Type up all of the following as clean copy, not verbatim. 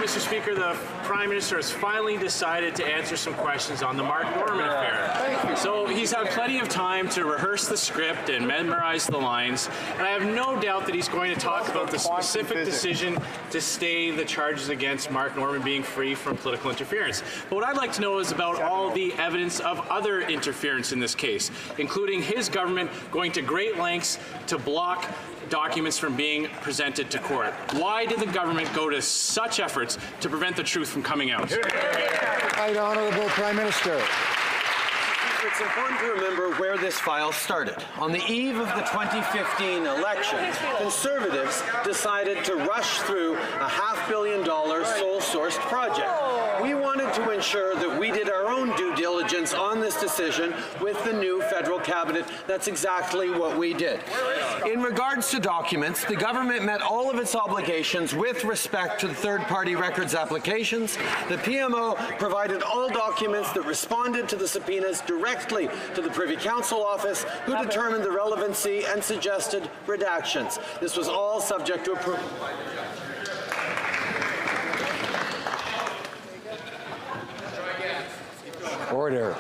Mr. Speaker, the Prime Minister has finally decided to answer some questions on the Mark Norman affair. So he's had plenty of time to rehearse the script and memorize the lines, and I have no doubt that he's going to talk about the specific decision to stay the charges against Mark Norman being free from political interference. But what I'd like to know is about all the evidence of other interference in this case, including his government going to great lengths to block documents from being presented to court. Why did the government go to such efforts to prevent the truth from coming out? Right, Honourable Prime Minister. It's important to remember where this file started. On the eve of the 2015 election, Conservatives decided to rush through a $500 million sole-sourced project. We wanted to ensure that we did our own due diligence on this decision with the new federal cabinet. That's exactly what we did. In regards to documents, the government met all of its obligations with respect to the third-party records applications. The PMO provided all documents that responded to the subpoenas directly to the Privy Council office, who determined the relevancy and suggested redactions. This was all subject to approval. Order.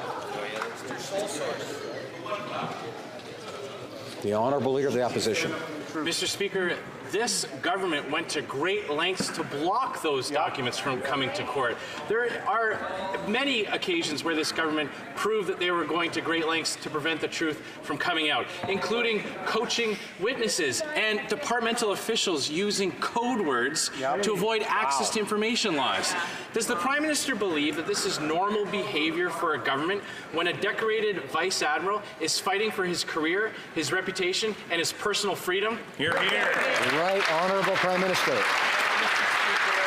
The Honourable Leader of the Opposition. Mr. Speaker, this government went to great lengths to block those documents from coming to court. There are many occasions where this government proved that they were going to great lengths to prevent the truth from coming out, including coaching witnesses and departmental officials using code words to avoid access to information laws. Does the Prime Minister believe that this is normal behavior for a government when a decorated Vice Admiral is fighting for his career, his reputation, and his personal freedom? You're right, Honourable Prime Minister.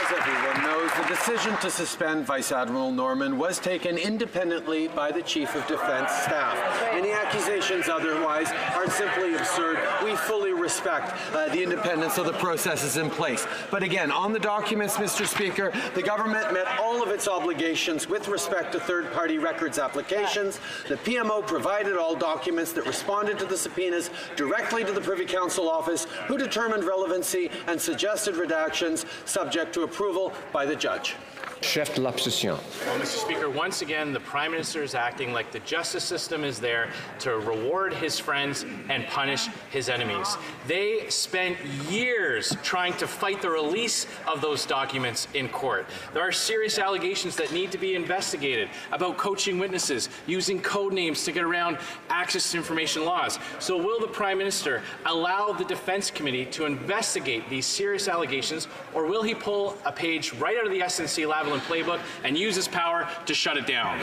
As everyone knows, the decision to suspend Vice Admiral Norman was taken independently by the Chief of Defence Staff. Any accusations otherwise are simply absurd. We fully respect the independence of the processes in place. But again, on the documents, Mr. Speaker, the government met all of its obligations with respect to third-party records applications. The PMO provided all documents that responded to the subpoenas directly to the Privy Council office, who determined relevancy and suggested redactions subject to approval by the judge. Chef de l'Opposition. Well, Mr. Speaker, once again, the Prime Minister is acting like the justice system is there to reward his friends and punish his enemies. They spent years trying to fight the release of those documents in court. There are serious allegations that need to be investigated about coaching witnesses, using code names to get around access to information laws. So will the Prime Minister allow the Defence Committee to investigate these serious allegations, or will he pull a page right out of the SNC Lavalin playbook and use his power to shut it down?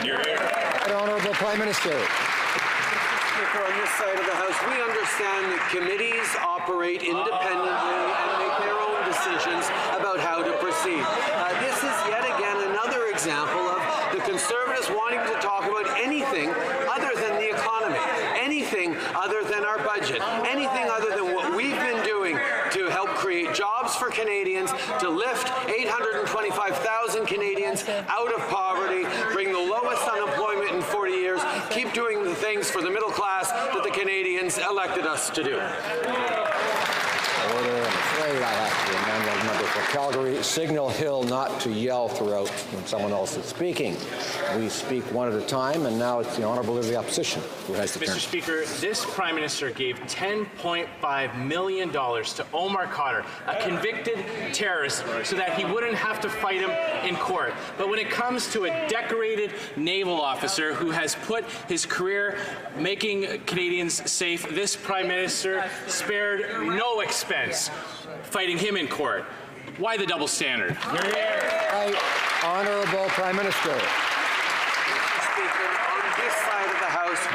Honourable Prime Minister. On this side of the House, we understand that committees operate independently and make their own decisions about how to proceed. This is yet again another example of the Conservatives wanting to talk about anything other than the economy, anything other than our budget, anything other than what we've been doing to help create jobs for Canadians, to lift 825,000 Canadians out of poverty, bring the lowest unemployment in 40 years, keep doing the things for the middle class that the Canadians elected us to do. Order. I'm afraid I have to amend the member for Calgary. Signal Hill not to yell throughout when someone else is speaking. We speak one at a time, and now it's the Honourable Leader of the Opposition who has the turn. Mr. Speaker, this Prime Minister gave $10.5 million to Omar Khadr, a convicted terrorist, so that he wouldn't have to fight him in court. But when it comes to a decorated naval officer who has put his career making Canadians safe, this Prime Minister spared no expense fighting him in court. Why the double standard? Right, Honourable Prime Minister.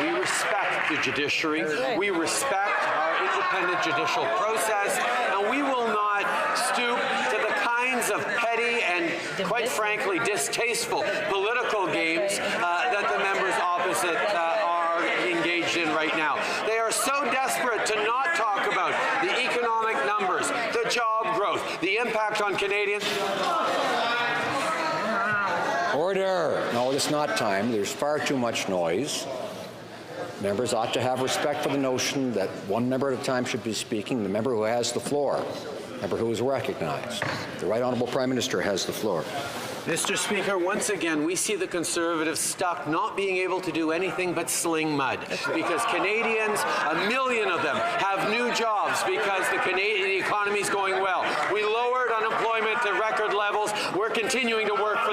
We respect the judiciary, we respect our independent judicial process, and we will not stoop to the kinds of petty and, quite frankly, distasteful political games that the members opposite are engaged in right now. They are so desperate to not talk about the economic numbers, the job growth, the impact on Canadians. Order. No, it's not time. There's far too much noise. Members ought to have respect for the notion that one member at a time should be speaking, the member who has the floor. Member who is recognized. The Right Honourable Prime Minister has the floor. Mr. Speaker, once again, we see the Conservatives stuck not being able to do anything but sling mud because Canadians, 1 million of them, have new jobs because the Canadian economy is going well. We lowered unemployment to record levels. We're continuing to work